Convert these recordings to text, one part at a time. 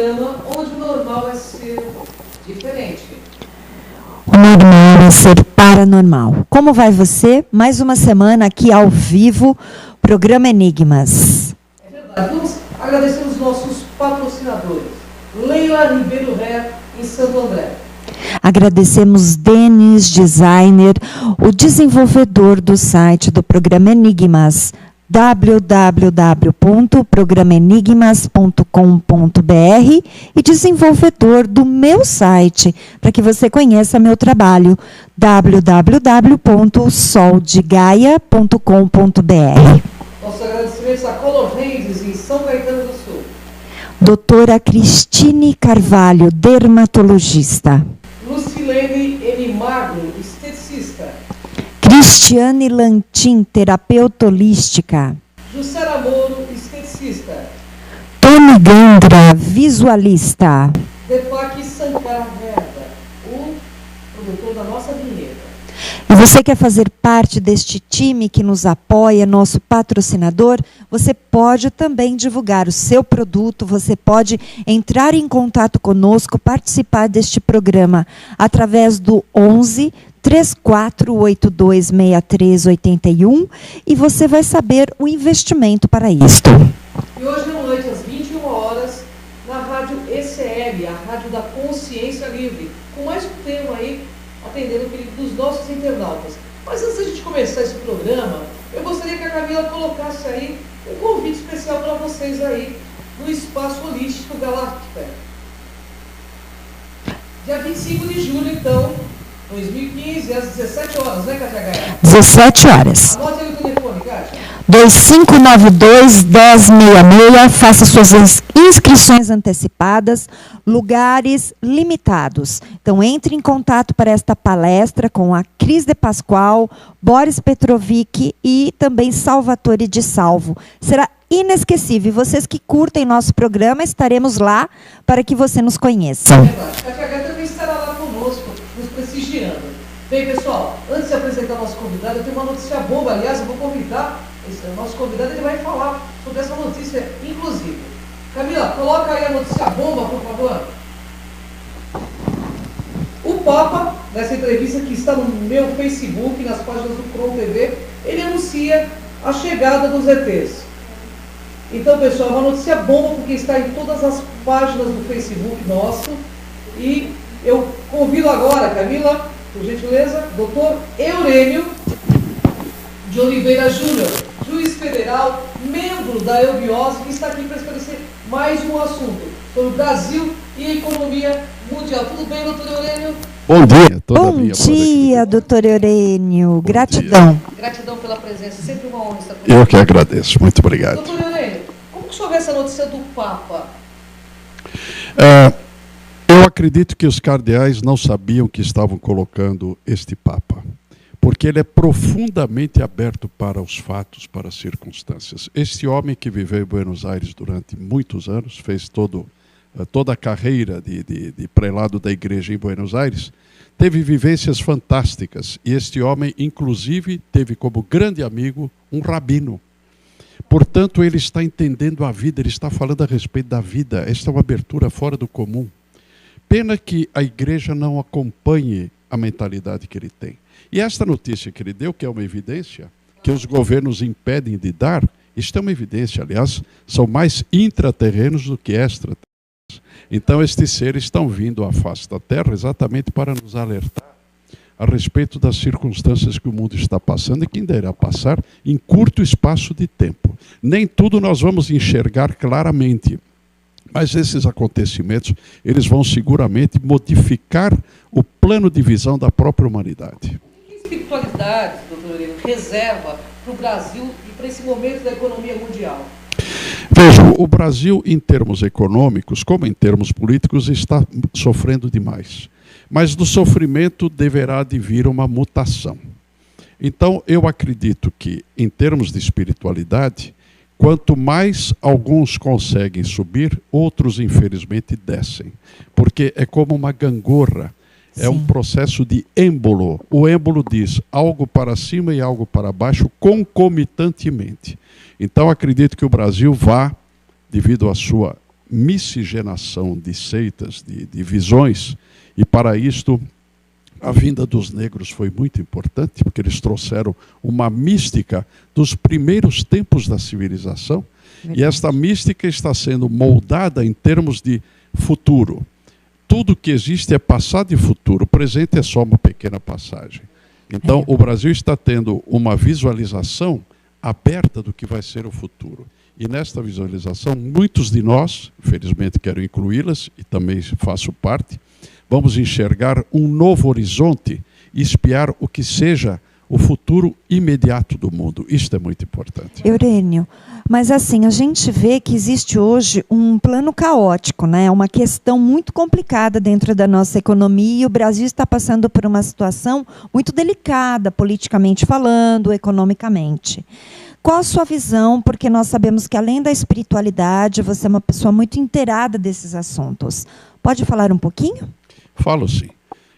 programa onde o normal é ser diferente. O normal é ser paranormal. Como vai você? Mais uma semana aqui ao vivo, programa Enigmas. É verdade. Vamos agradecer os nossos patrocinadores. Leila Ribeiro Ré, em Santo André. Agradecemos Denis Designer, o desenvolvedor do site do programa Enigmas, www.programenigmas.com.br e desenvolvedor do meu site, para que você conheça meu trabalho, www.soldegaia.com.br. Nossos agradecimentos a Color Hands, em São Caetano do Sul. Doutora Cristine Carvalho, dermatologista. Lucilene N. Magno, esteticista. Cristiane Lantin, terapeuta holística. Jussara Moro, esteticista. Tony Gandra, visualista. Deepak Sankar Verda, o produtor da nossa vinheta. E você quer fazer parte deste time que nos apoia, nosso patrocinador? Você pode também divulgar o seu produto, você pode entrar em contato conosco, participar deste programa através do 11 34826381 e você vai saber o investimento para isto. E hoje à noite, às 21 horas, na Rádio ECL, a Rádio da Consciência Livre, com mais um tema aí, atendendo o pedido dos nossos internautas. Mas antes da gente começar esse programa, eu gostaria que a Camila colocasse aí um convite especial para vocês aí no Espaço Holístico Galáctica. Dia 25 de julho, então, 2015, às 17 horas, né, Kátia Gaia? 17 horas. Anote aí o telefone, Kátia. 2592-1066, faça suas inscrições antecipadas, lugares limitados. Então, entre em contato para esta palestra com a Cris de Pascoal, Boris Petrovic e também Salvatore de Salvo. Será inesquecível. Vocês que curtem nosso programa, estaremos lá para que você nos conheça. É verdade. Kátia Gaia também estará lá conosco, nos prestigiando. Bem, pessoal, antes de apresentar o nosso convidado, eu tenho uma notícia boa. Aliás, eu vou convidar o nosso convidado, ele vai falar sobre essa notícia, inclusive. Camila, coloca aí a notícia bomba, por favor. O Papa, nessa entrevista que está no meu Facebook, nas páginas do Cron TV, ele anuncia a chegada dos ETs. Então, pessoal, uma notícia bomba, porque está em todas as páginas do Facebook nosso. E eu convido agora, Camila, por gentileza, doutor Eurênio de Oliveira Júnior, juiz federal, membro da Eubiose, que está aqui para esclarecer mais um assunto sobre o Brasil e a economia mundial. Tudo bem, doutor Eurênio? Bom dia. Bom dia, doutor Eurênio. Gratidão. Gratidão pela presença. Sempre uma honra estar com você. Eu que agradeço. Muito obrigado. Doutor Eurênio, como que o senhor vê essa notícia do Papa? Eu acredito que os cardeais não sabiam que estavam colocando este Papa, porque ele é profundamente aberto para os fatos, para as circunstâncias. Este homem que viveu em Buenos Aires durante muitos anos, fez toda a carreira de prelado da igreja em Buenos Aires, teve vivências fantásticas. E este homem, inclusive, teve como grande amigo um rabino. Portanto, ele está entendendo a vida, ele está falando a respeito da vida. Esta é uma abertura fora do comum. Pena que a igreja não acompanhe a mentalidade que ele tem. E esta notícia que ele deu, que é uma evidência, que os governos impedem de dar, isto é uma evidência. Aliás, são mais intraterrenos do que extraterrenos. Então, estes seres estão vindo à face da Terra exatamente para nos alertar a respeito das circunstâncias que o mundo está passando e que ainda irá passar em curto espaço de tempo. Nem tudo nós vamos enxergar claramente, mas esses acontecimentos, eles vão seguramente modificar o plano de visão da própria humanidade. Que espiritualidade, doutor Eurênio, reserva para o Brasil e para esse momento da economia mundial? Vejam, o Brasil, em termos econômicos, como em termos políticos, está sofrendo demais. Mas do sofrimento deverá vir uma mutação. Então, eu acredito que, em termos de espiritualidade, quanto mais alguns conseguem subir, outros, infelizmente, descem. Porque é como uma gangorra. É um processo de êmbolo. O êmbolo diz algo para cima e algo para baixo concomitantemente. Então, acredito que o Brasil vá, devido à sua miscigenação de seitas, de visões, e para isto a vinda dos negros foi muito importante, porque eles trouxeram uma mística dos primeiros tempos da civilização, e esta mística está sendo moldada em termos de futuro. Tudo que existe é passado e futuro, o presente é só uma pequena passagem. Então, o Brasil está tendo uma visualização aberta do que vai ser o futuro. E nesta visualização, muitos de nós, infelizmente quero incluí-las, e também faço parte, vamos enxergar um novo horizonte e espiar o que seja o futuro imediato do mundo. Isto é muito importante. Eurênio, mas assim, a gente vê que existe hoje um plano caótico, né? Uma questão muito complicada dentro da nossa economia, e o Brasil está passando por uma situação muito delicada, politicamente falando, economicamente. Qual a sua visão? Porque nós sabemos que, além da espiritualidade, você é uma pessoa muito inteirada desses assuntos. Pode falar um pouquinho? Falo sim.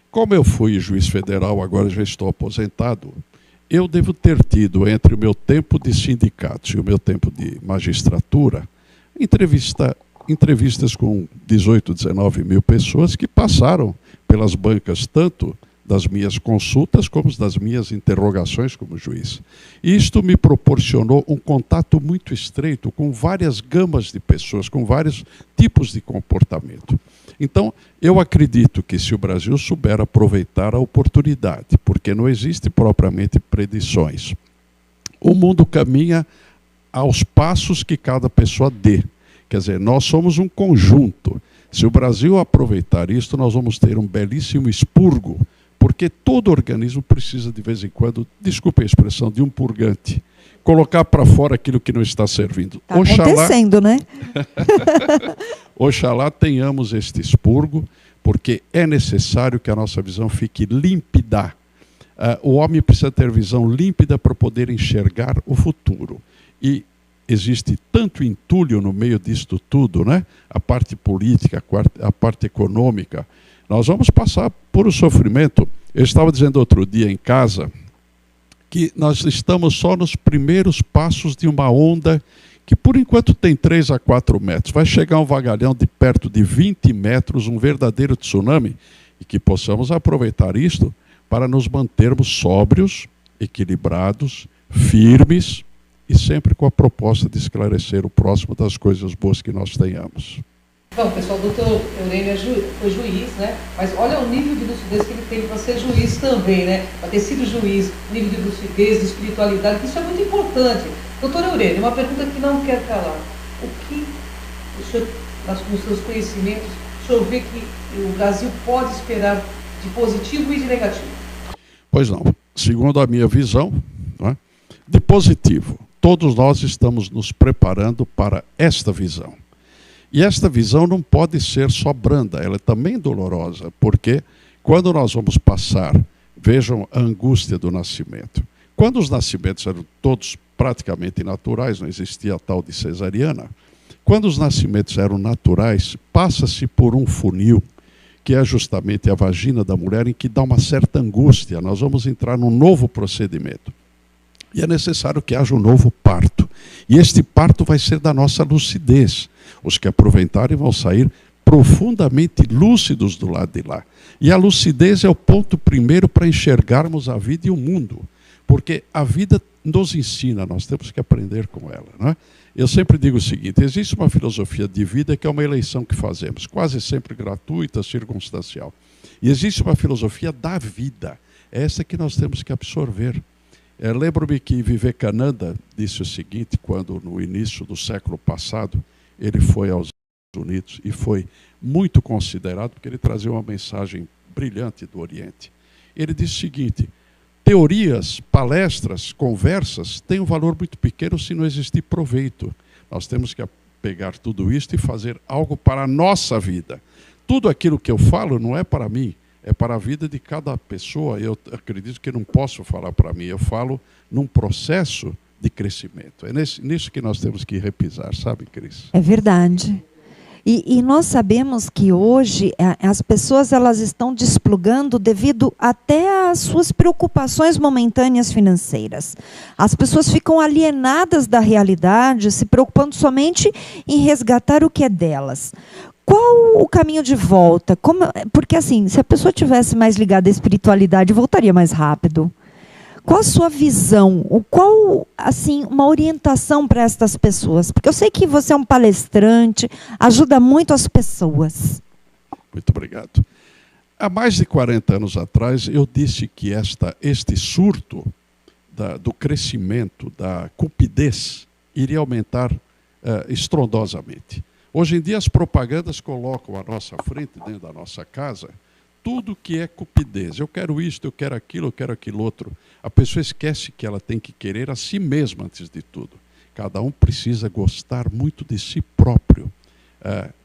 Como eu fui juiz federal, agora já estou aposentado, eu devo ter tido, entre o meu tempo de sindicatos e o meu tempo de magistratura, entrevistas com 18, 19 mil pessoas que passaram pelas bancas tanto das minhas consultas como das minhas interrogações como juiz. E isto me proporcionou um contato muito estreito com várias gamas de pessoas, com vários tipos de comportamento. Então, eu acredito que se o Brasil souber aproveitar a oportunidade, porque não existe propriamente predições, o mundo caminha aos passos que cada pessoa dê. Quer dizer, nós somos um conjunto. Se o Brasil aproveitar isto, nós vamos ter um belíssimo expurgo, porque todo organismo precisa, de vez em quando, desculpe a expressão, de um purgante. Colocar para fora aquilo que não está servindo. Está acontecendo, né? Oxalá tenhamos este expurgo, porque é necessário que a nossa visão fique límpida. O homem precisa ter visão límpida para poder enxergar o futuro. E existe tanto entulho no meio disto tudo, né? A parte política, a parte econômica. Nós vamos passar por um sofrimento. Eu estava dizendo outro dia em casa que nós estamos só nos primeiros passos de uma onda que por enquanto tem 3 a 4 metros. Vai chegar um vagalhão de perto de 20 metros, um verdadeiro tsunami, e que possamos aproveitar isto para nos mantermos sóbrios, equilibrados, firmes e sempre com a proposta de esclarecer o próximo das coisas boas que nós tenhamos. Então, pessoal, o doutor Eurênio foi juiz, né? Mas olha o nível de lucidez que ele teve para ser juiz também, né? Para ter sido juiz, nível de lucidez, de espiritualidade, que isso é muito importante. Doutor Eurênio, uma pergunta que não quer calar. O que o senhor, com os seus conhecimentos, o senhor vê que o Brasil pode esperar de positivo e de negativo? Pois não. Segundo a minha visão, né, de positivo, todos nós estamos nos preparando para esta visão. E esta visão não pode ser só branda, ela é também dolorosa, porque quando nós vamos passar, vejam a angústia do nascimento. Quando os nascimentos eram todos praticamente naturais, não existia a tal de cesariana, quando os nascimentos eram naturais, passa-se por um funil, que é justamente a vagina da mulher, em que dá uma certa angústia. Nós vamos entrar num novo procedimento. E é necessário que haja um novo parto. E este parto vai ser da nossa lucidez. Os que aproveitarem vão sair profundamente lúcidos do lado de lá. E a lucidez é o ponto primeiro para enxergarmos a vida e o mundo. Porque a vida nos ensina, nós temos que aprender com ela, não é? Eu sempre digo o seguinte, existe uma filosofia de vida que é uma eleição que fazemos, quase sempre gratuita, circunstancial. E existe uma filosofia da vida, essa que nós temos que absorver. Lembro-me que Vivekananda disse o seguinte, quando no início do século passado, ele foi aos Estados Unidos e foi muito considerado, porque ele trazia uma mensagem brilhante do Oriente. Ele disse o seguinte, teorias, palestras, conversas têm um valor muito pequeno se não existir proveito. Nós temos que pegar tudo isso e fazer algo para a nossa vida. Tudo aquilo que eu falo não é para mim, é para a vida de cada pessoa. Eu acredito que não posso falar para mim, eu falo num processo de crescimento. É nisso que nós temos que repisar, sabe, Cris? É verdade. E nós sabemos que hoje as pessoas elas estão desplugando devido até às suas preocupações momentâneas financeiras. As pessoas ficam alienadas da realidade, se preocupando somente em resgatar o que é delas. Qual o caminho de volta? Porque assim, se a pessoa tivesse mais ligada à espiritualidade, voltaria mais rápido. Qual a sua visão? Qual, assim, uma orientação para estas pessoas? Porque eu sei que você é um palestrante, ajuda muito as pessoas. Muito obrigado. Há mais de 40 anos atrás, eu disse que este surto do crescimento, da cupidez, iria aumentar estrondosamente. Hoje em dia, as propagandas colocam à nossa frente, dentro da nossa casa, tudo que é cupidez. Eu quero isto, eu quero aquilo outro. A pessoa esquece que ela tem que querer a si mesma antes de tudo. Cada um precisa gostar muito de si próprio.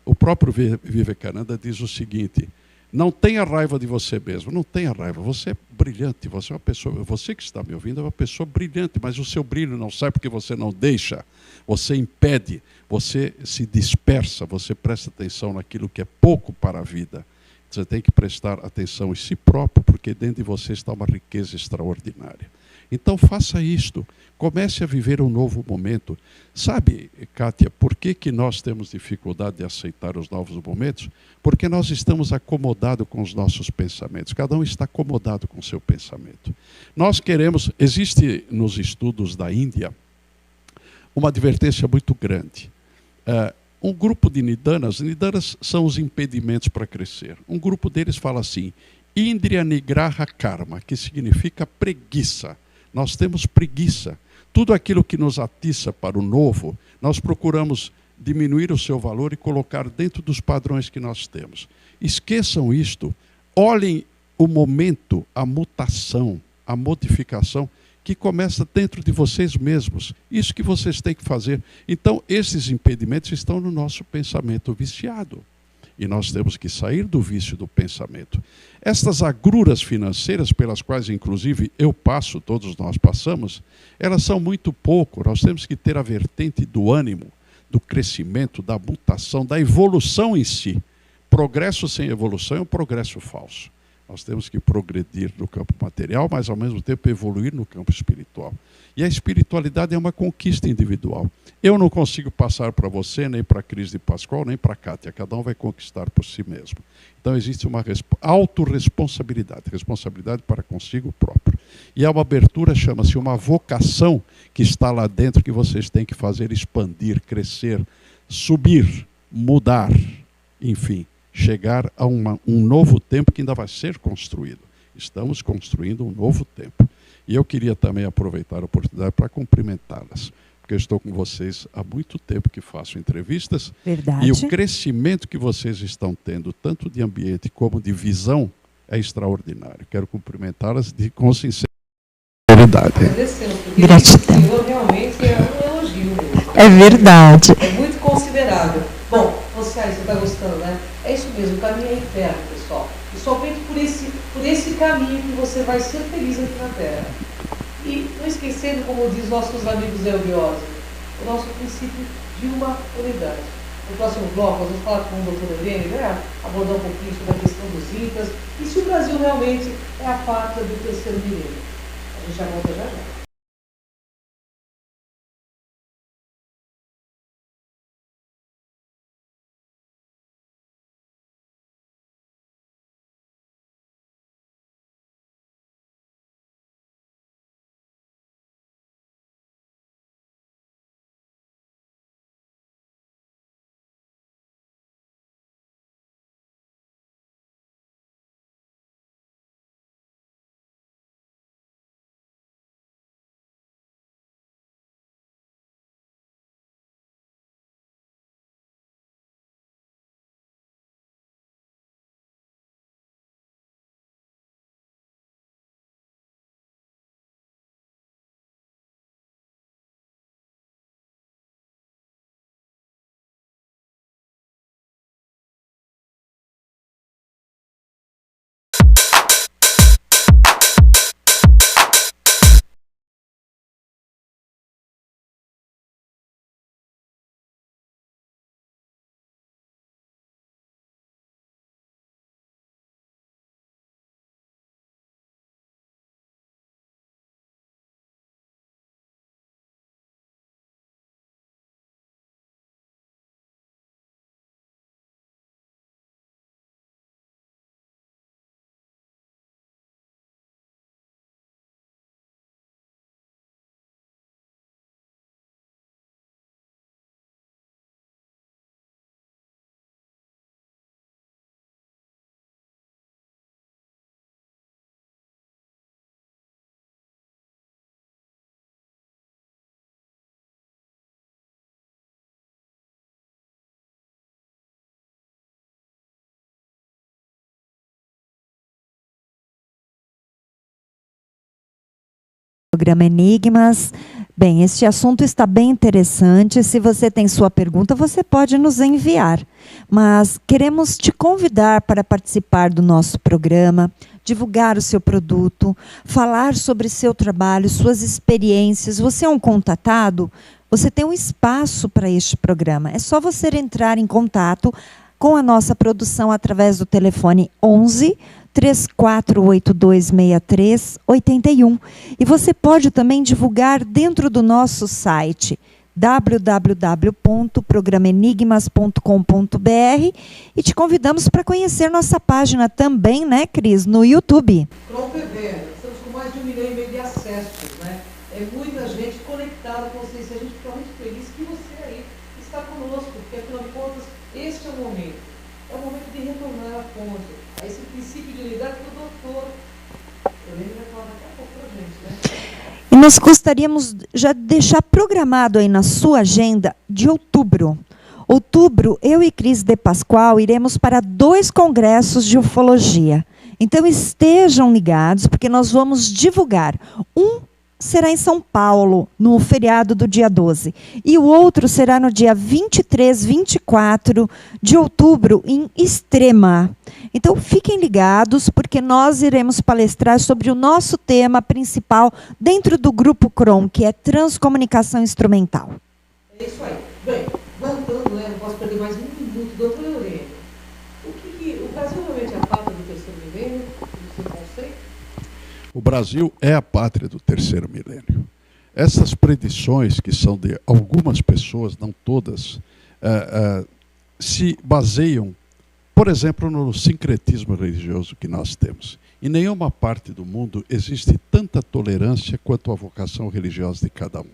O próprio Vivekananda diz o seguinte: não tenha raiva de você mesmo, não tenha raiva. Você é brilhante, você é uma pessoa, você que está me ouvindo é uma pessoa brilhante, mas o seu brilho não sai porque você não deixa, você impede, você se dispersa, você presta atenção naquilo que é pouco para a vida. Você tem que prestar atenção em si próprio, porque dentro de você está uma riqueza extraordinária. Então faça isto, comece a viver um novo momento. Sabe, Kátia, por que nós temos dificuldade de aceitar os novos momentos? Porque nós estamos acomodados com os nossos pensamentos. Cada um está acomodado com o seu pensamento. Nós queremos, existe nos estudos da Índia uma advertência muito grande. Um grupo de nidanas são os impedimentos para crescer. Um grupo deles fala assim: Indriya Nigraha Karma, que significa preguiça. Nós temos preguiça. Tudo aquilo que nos atiça para o novo, nós procuramos diminuir o seu valor e colocar dentro dos padrões que nós temos. Esqueçam isto. Olhem o momento, a mutação, a modificação que começa dentro de vocês mesmos. Isso que vocês têm que fazer. Então, esses impedimentos estão no nosso pensamento viciado. E nós temos que sair do vício do pensamento. Estas agruras financeiras, pelas quais, inclusive, eu passo, todos nós passamos, elas são muito pouco. Nós temos que ter a vertente do ânimo, do crescimento, da mutação, da evolução em si. Progresso sem evolução é um progresso falso. Nós temos que progredir no campo material, mas ao mesmo tempo evoluir no campo espiritual. E a espiritualidade é uma conquista individual. Eu não consigo passar para você, nem para a Cris de Pascoal, nem para a Kátia. Cada um vai conquistar por si mesmo. Então existe uma autorresponsabilidade, responsabilidade para consigo próprio. E há uma abertura, chama-se uma vocação, que está lá dentro, que vocês têm que fazer expandir, crescer, subir, mudar, enfim. Chegar a um novo tempo que ainda vai ser construído. Estamos construindo um novo tempo. E eu queria também aproveitar a oportunidade para cumprimentá-las, porque eu estou com vocês há muito tempo que faço entrevistas. Verdade. E o crescimento que vocês estão tendo, tanto de ambiente como de visão, é extraordinário. Quero cumprimentá-las com sinceridade. Gratidão. Realmente é um elogio mesmo. É verdade. É muito considerável. Bom, você está gostando, né? É isso mesmo, o caminho é interno, pessoal. E somente por esse caminho que você vai ser feliz aqui na Terra. E não esquecendo, como diz nossos amigos Elviosa, o nosso princípio de uma unidade. No próximo bloco, nós vamos falar com o Dr. Helene, né? Abordar um pouquinho sobre a questão dos Incas e se o Brasil realmente é a pátria do terceiro milênio. A gente já volta já já. Programa Enigmas. Bem, este assunto está bem interessante. Se você tem sua pergunta, você pode nos enviar. Mas queremos te convidar para participar do nosso programa, divulgar o seu produto, falar sobre seu trabalho, suas experiências. Você é um contatado? Você tem um espaço para este programa. É só você entrar em contato com a nossa produção através do telefone 11 34826381. E você pode também divulgar dentro do nosso site www.programenigmas.com.br e te convidamos para conhecer nossa página também, né, Cris, no YouTube. Cron TV, estamos com mais de 1,5 milhão de acessos, né? É muita gente conectada com vocês. A gente fica muito feliz que você aí está conosco, porque afinal de contas, este é o momento. É o momento de retornar a fonte, a esse princípio de unidade que o doutor Eurênio vai falar daqui a pouco para a gente, né? E nós gostaríamos já de deixar programado aí na sua agenda de outubro. Outubro, eu e Cris de Pascoal iremos para 2 congressos de ufologia. Então estejam ligados, porque nós vamos divulgar. Um será em São Paulo, no feriado do dia 12. E o outro será no dia 23, 24 de outubro, em Extrema. Então, fiquem ligados, porque nós iremos palestrar sobre o nosso tema principal dentro do Grupo Cron, que é Transcomunicação Instrumental. É isso aí. Bem, voltando, né, não posso perder mais um minuto, doutor Eurênio. O Brasil realmente é a pátria do terceiro milênio, do seu conceito? O Brasil é a pátria do terceiro milênio. Essas predições, que são de algumas pessoas, não todas, se baseiam, por exemplo, no sincretismo religioso que nós temos. Em nenhuma parte do mundo existe tanta tolerância quanto a vocação religiosa de cada um.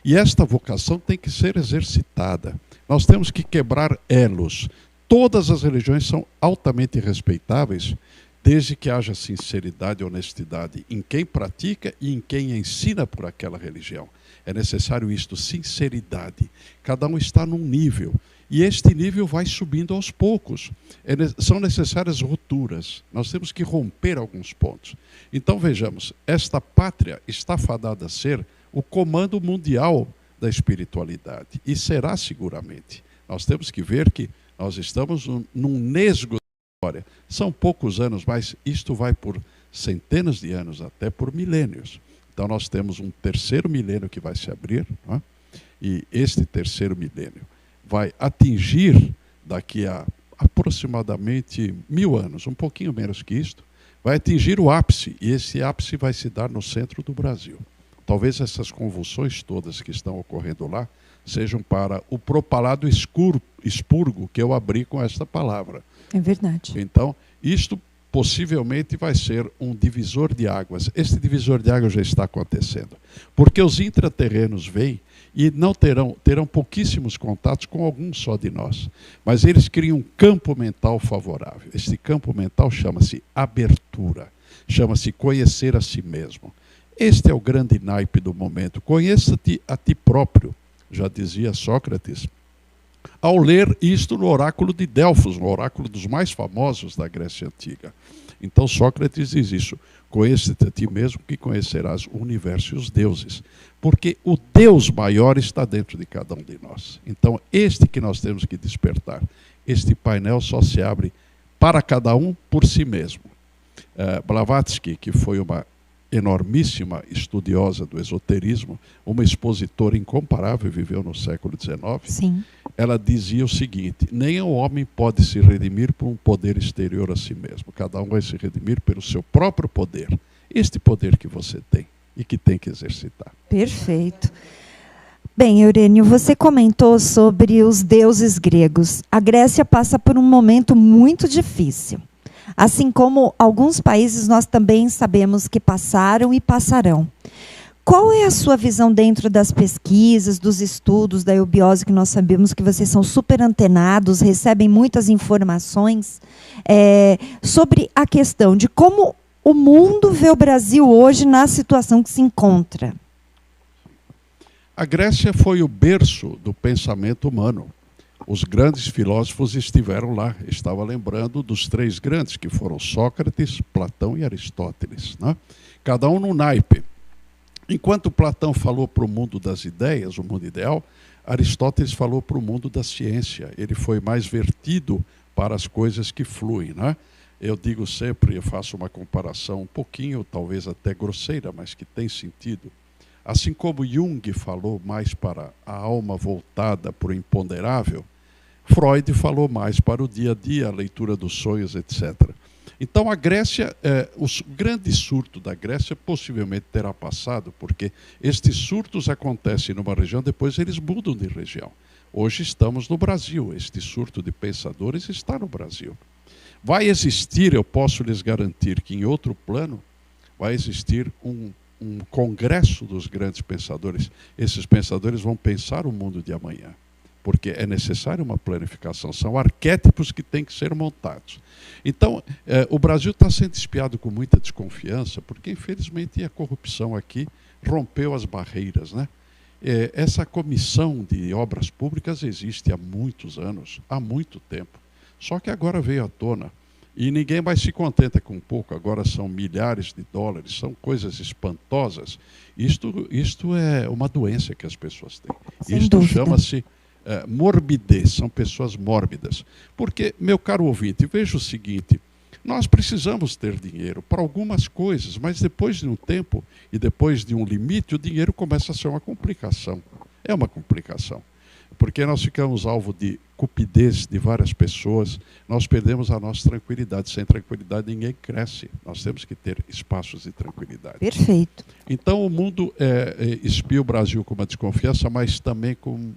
E esta vocação tem que ser exercitada. Nós temos que quebrar elos. Todas as religiões são altamente respeitáveis, desde que haja sinceridade e honestidade em quem pratica e em quem ensina por aquela religião. É necessário isto, sinceridade. Cada um está num nível, e este nível vai subindo aos poucos. São necessárias rupturas, nós temos que romper alguns pontos. Então vejamos, esta pátria está fadada a ser o comando mundial da espiritualidade, e será seguramente. Nós temos que ver que nós estamos num nesgo. São poucos anos, mas isto vai por centenas de anos, até por milênios. Então nós temos um terceiro milênio que vai se abrir, não é? E este terceiro milênio vai atingir, daqui a aproximadamente 1000 anos, um pouquinho menos que isto, vai atingir o ápice, e esse ápice vai se dar no centro do Brasil. Talvez essas convulsões todas que estão ocorrendo lá sejam para o propalado expurgo que eu abri com esta palavra. É verdade. Então, isto possivelmente vai ser um divisor de águas. Este divisor de águas já está acontecendo. Porque os intraterrenos vêm e não terão pouquíssimos contatos com algum só de nós. Mas eles criam um campo mental favorável. Este campo mental chama-se abertura. Chama-se conhecer a si mesmo. Este é o grande naipe do momento. Conheça-te a ti próprio, já dizia Sócrates, ao ler isto no oráculo de Delfos, no oráculo dos mais famosos da Grécia Antiga. Então Sócrates diz isso: conheça-te a ti mesmo que conhecerás o universo e os deuses. Porque o Deus maior está dentro de cada um de nós. Então este que nós temos que despertar, este painel só se abre para cada um por si mesmo. Blavatsky, que foi uma enormíssima estudiosa do esoterismo, uma expositora incomparável, viveu no século XIX. Sim. Ela dizia o seguinte: nem o homem pode se redimir por um poder exterior a si mesmo. Cada um vai se redimir pelo seu próprio poder. Este poder que você tem e que tem que exercitar. Perfeito. Bem, Eurênio, você comentou sobre os deuses gregos. A Grécia passa por um momento muito difícil. Assim como alguns países nós também sabemos que passaram e passarão. Qual é a sua visão dentro das pesquisas, dos estudos da eubiose, que nós sabemos que vocês são super antenados, recebem muitas informações, sobre a questão de como o mundo vê o Brasil hoje na situação que se encontra? A Grécia foi o berço do pensamento humano. Os grandes filósofos estiveram lá. Estava lembrando dos 3 grandes, que foram Sócrates, Platão e Aristóteles, né? Cada um num naipe. Enquanto Platão falou para o mundo das ideias, o mundo ideal, Aristóteles falou para o mundo da ciência. Ele foi mais vertido para as coisas que fluem, né? Eu digo sempre, eu faço uma comparação um pouquinho, talvez até grosseira, mas que tem sentido. Assim como Jung falou mais para a alma voltada para o imponderável, Freud falou mais para o dia a dia, a leitura dos sonhos, etc. Então a Grécia, o grande surto da Grécia possivelmente terá passado, porque estes surtos acontecem numa região, depois eles mudam de região. Hoje estamos no Brasil, este surto de pensadores está no Brasil. Vai existir, eu posso lhes garantir que em outro plano, vai existir um congresso dos grandes pensadores. Esses pensadores vão pensar o mundo de amanhã, porque é necessária uma planificação. São arquétipos que têm que ser montados. Então, o Brasil está sendo espiado com muita desconfiança, porque, infelizmente, a corrupção aqui rompeu as barreiras, né? Essa comissão de obras públicas existe há muitos anos, há muito tempo. Só que agora veio à tona. E ninguém mais se contenta com pouco, agora são milhares de dólares, são coisas espantosas. Isto é uma doença que as pessoas têm. Sem Isto dúvida. chama-se morbidez, são pessoas mórbidas. Porque, meu caro ouvinte, veja o seguinte, nós precisamos ter dinheiro para algumas coisas, mas depois de um tempo e depois de um limite, o dinheiro começa a ser uma complicação. É uma complicação. Porque nós ficamos alvo de cupidez de várias pessoas, nós perdemos a nossa tranquilidade. Sem tranquilidade ninguém cresce. Nós temos que ter espaços de tranquilidade. Perfeito. Então o mundo espia o Brasil com uma desconfiança, mas também com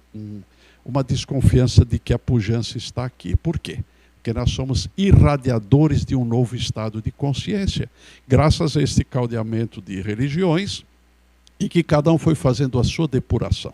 uma desconfiança de que a pujança está aqui. Por quê? Porque nós somos irradiadores de um novo estado de consciência, graças a este caldeamento de religiões, e que cada um foi fazendo a sua depuração.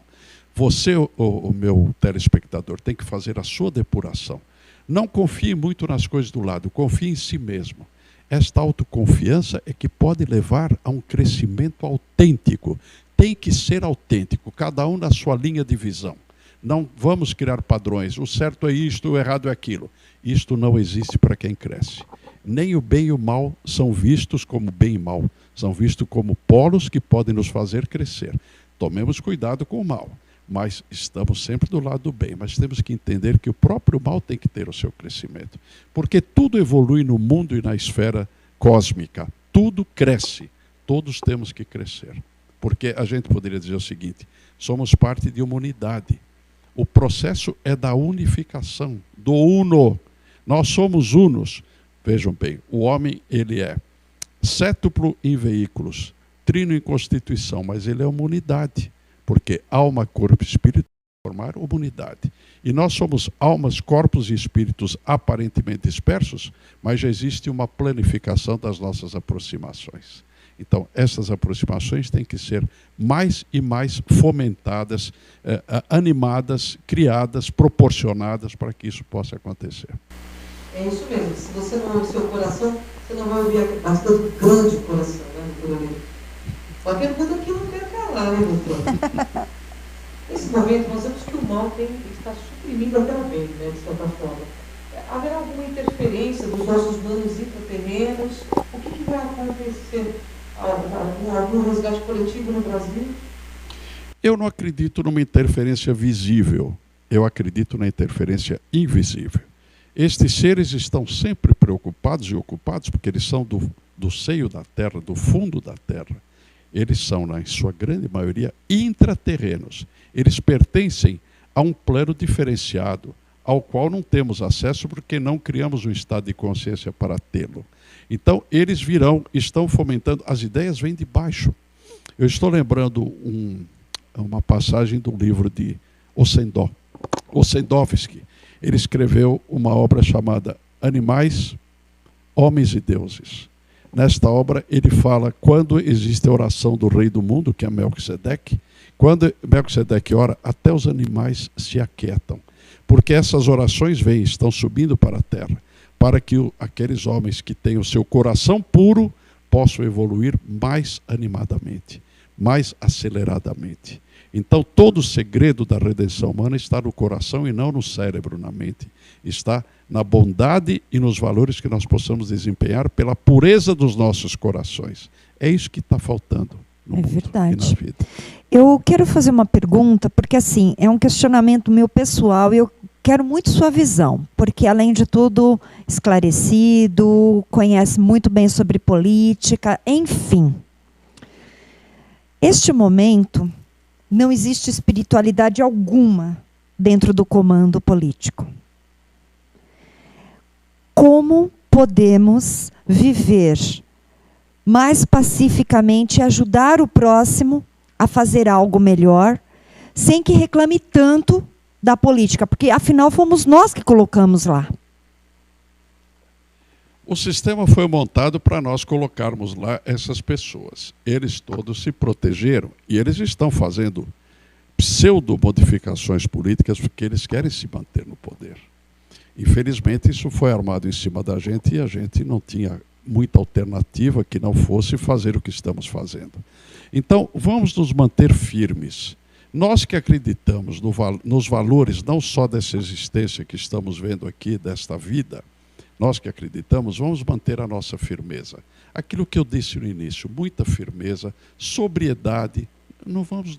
Você, o meu telespectador, tem que fazer a sua depuração. Não confie muito nas coisas do lado, confie em si mesmo. Esta autoconfiança é que pode levar a um crescimento autêntico. Tem que ser autêntico, cada um na sua linha de visão. Não vamos criar padrões, o certo é isto, o errado é aquilo. Isto não existe para quem cresce. Nem o bem e o mal são vistos como bem e mal, são vistos como polos que podem nos fazer crescer. Tomemos cuidado com o mal. Mas estamos sempre do lado do bem. Mas temos que entender que o próprio mal tem que ter o seu crescimento. Porque tudo evolui no mundo e na esfera cósmica. Tudo cresce. Todos temos que crescer. Porque a gente poderia dizer o seguinte, somos parte de uma unidade. O processo é da unificação, do uno. Nós somos unos. Vejam bem, o homem ele é cétuplo em veículos, trino em constituição, mas ele é uma unidade. Porque alma, corpo e espírito formar uma unidade. E nós somos almas, corpos e espíritos aparentemente dispersos, mas já existe uma planificação das nossas aproximações. Então, essas aproximações têm que ser mais e mais fomentadas, animadas, criadas, proporcionadas para que isso possa acontecer. É isso mesmo. Se você não ouve o seu coração, você não vai ouvir bastante grande coração, né, doutor? Só que muda que não quer calar, né, doutor? Nesse momento, nós vemos que o mal está suprimindo até o bem, né, de certa forma. Haverá alguma interferência dos nossos planos intraterrenos? O que vai acontecer? Algum resgate coletivo no Brasil? Eu não acredito numa interferência visível. Eu acredito na interferência invisível. Estes seres estão sempre preocupados e ocupados porque eles são do seio da Terra, do fundo da Terra. Eles são, na sua grande maioria, intraterrenos. Eles pertencem a um plano diferenciado, ao qual não temos acesso porque não criamos um estado de consciência para tê-lo. Então, eles virão, estão fomentando, as ideias vêm de baixo. Eu estou lembrando uma passagem do livro de Ossendowski. Ele escreveu uma obra chamada Animais, Homens e Deuses. Nesta obra, ele fala quando existe a oração do rei do mundo, que é Melquisedeque, quando Melquisedeque ora, até os animais se aquietam. Porque essas orações estão subindo para a terra, para que aqueles homens que têm o seu coração puro possam evoluir mais animadamente, mais aceleradamente. Então, todo o segredo da redenção humana está no coração e não no cérebro, na mente. Está na bondade e nos valores que nós possamos desempenhar pela pureza dos nossos corações. É isso que está faltando no mundo verdade. e na vida. Eu quero fazer uma pergunta, porque assim, é um questionamento meu pessoal e eu quero muito sua visão, porque além de tudo, esclarecido, conhece muito bem sobre política, enfim. Este momento, não existe espiritualidade alguma dentro do comando político. Como podemos viver mais pacificamente e ajudar o próximo a fazer algo melhor, sem que reclame tanto da política? Porque, afinal, fomos nós que colocamos lá. O sistema foi montado para nós colocarmos lá essas pessoas. Eles todos se protegeram e eles estão fazendo pseudo-modificações políticas porque eles querem se manter no poder. Infelizmente, isso foi armado em cima da gente e a gente não tinha muita alternativa que não fosse fazer o que estamos fazendo. Então, vamos nos manter firmes. Nós que acreditamos nos valores não só dessa existência que estamos vendo aqui, desta vida, nós que acreditamos, vamos manter a nossa firmeza. Aquilo que eu disse no início, muita firmeza, sobriedade. Não vamos,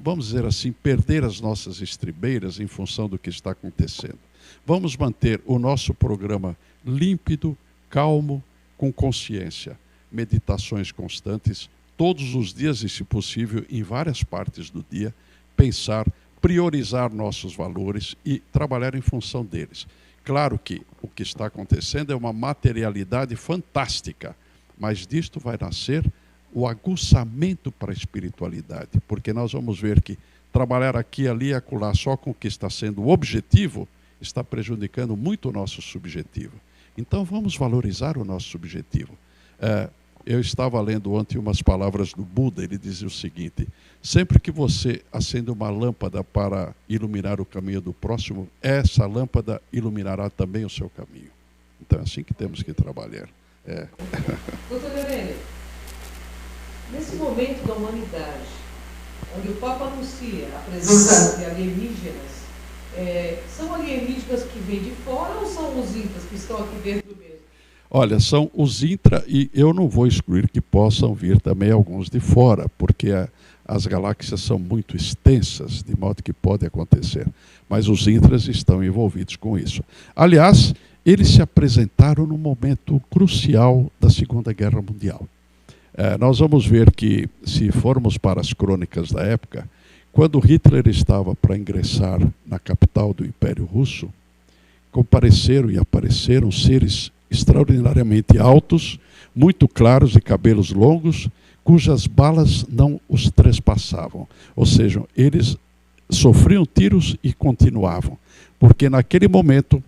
vamos dizer assim, perder as nossas estribeiras em função do que está acontecendo. Vamos manter o nosso programa límpido, calmo, com consciência. Meditações constantes, todos os dias e, se possível, em várias partes do dia, pensar, priorizar nossos valores e trabalhar em função deles. Claro que o que está acontecendo é uma materialidade fantástica, mas disto vai nascer o aguçamento para a espiritualidade, porque nós vamos ver que trabalhar aqui, ali e acolá só com o que está sendo o objetivo está prejudicando muito o nosso subjetivo. Então vamos valorizar o nosso subjetivo. Eu estava lendo ontem umas palavras do Buda, ele dizia o seguinte: sempre que você acende uma lâmpada para iluminar o caminho do próximo, essa lâmpada iluminará também o seu caminho. Então é assim que temos que trabalhar. Doutor Lorene, nesse momento da humanidade, onde o Papa anuncia a presença de alienígenas, são alienígenas que vêm de fora ou são os incas que estão aqui dentro mesmo? Olha, são os intra, e eu não vou excluir que possam vir também alguns de fora, porque as galáxias são muito extensas, de modo que pode acontecer. Mas os intras estão envolvidos com isso. Aliás, eles se apresentaram num momento crucial da Segunda Guerra Mundial. Nós vamos ver que, se formos para as crônicas da época, quando Hitler estava para ingressar na capital do Império Russo, compareceram e apareceram seres extraordinariamente altos, muito claros, de cabelos longos, cujas balas não os trespassavam. Ou seja, eles sofriam tiros e continuavam, porque naquele momento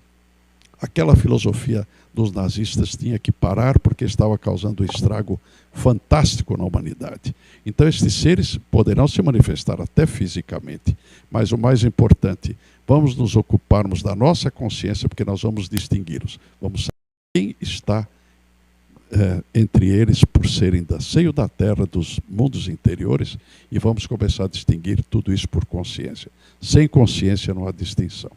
aquela filosofia dos nazistas tinha que parar porque estava causando um estrago fantástico na humanidade. Então estes seres poderão se manifestar até fisicamente, mas o mais importante, vamos nos ocuparmos da nossa consciência, porque nós vamos distingui-los. Vamos saber quem está entre eles por serem da seio da terra, dos mundos interiores, e vamos começar a distinguir tudo isso por consciência. Sem consciência não há distinção.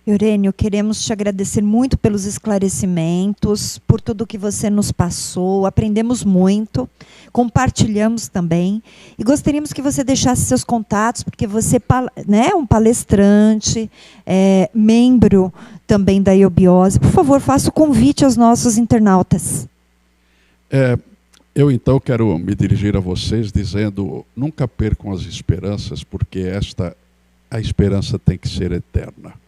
Eurênio, queremos te agradecer muito pelos esclarecimentos, por tudo que você nos passou, aprendemos muito, compartilhamos também, e gostaríamos que você deixasse seus contatos, porque você é um palestrante, membro também da Iobiose. Por favor, faça o convite aos nossos internautas. Eu então quero me dirigir a vocês dizendo, nunca percam as esperanças, porque a esperança tem que ser eterna.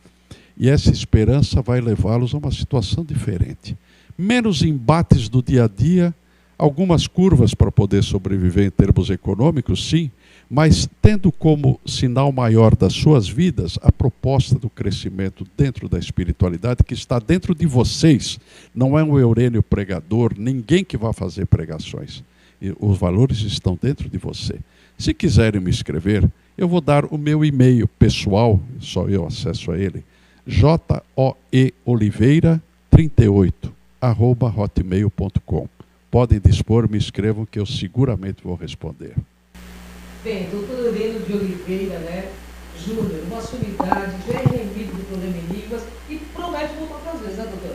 E essa esperança vai levá-los a uma situação diferente. Menos embates do dia a dia, algumas curvas para poder sobreviver em termos econômicos, sim, mas tendo como sinal maior das suas vidas a proposta do crescimento dentro da espiritualidade que está dentro de vocês. Não é um Eurênio pregador, ninguém que vá fazer pregações. E os valores estão dentro de você. Se quiserem me escrever, eu vou dar o meu e-mail pessoal, só eu acesso a ele, joeoliveira38@hotmail.com. Podem dispor, me escrevam que eu seguramente vou responder. Bem, doutor Eurênio de Oliveira, Júnior, uma sumidade, já é remido do problema em línguas e promete voltar para as vezes, né, doutor?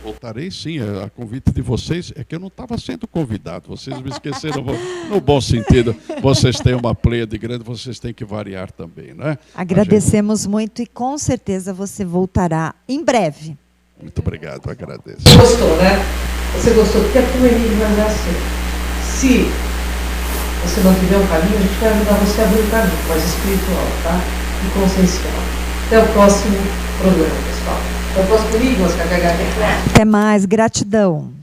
Voltarei sim, a convite de vocês. É que eu não estava sendo convidado, vocês me esqueceram no bom sentido. Vocês têm uma pleiade grande, vocês têm que variar também, não é? Agradecemos muito e com certeza você voltará em breve. Muito obrigado, agradeço. Gostou, né? Você gostou? Porque a tua enigma é assim. Se você não tiver um caminho, a gente vai ajudar você a abrir um caminho mais espiritual, tá? E consciencial. Até o próximo programa, pessoal. Até o próximo Enigmas, KKH. Até mais, gratidão.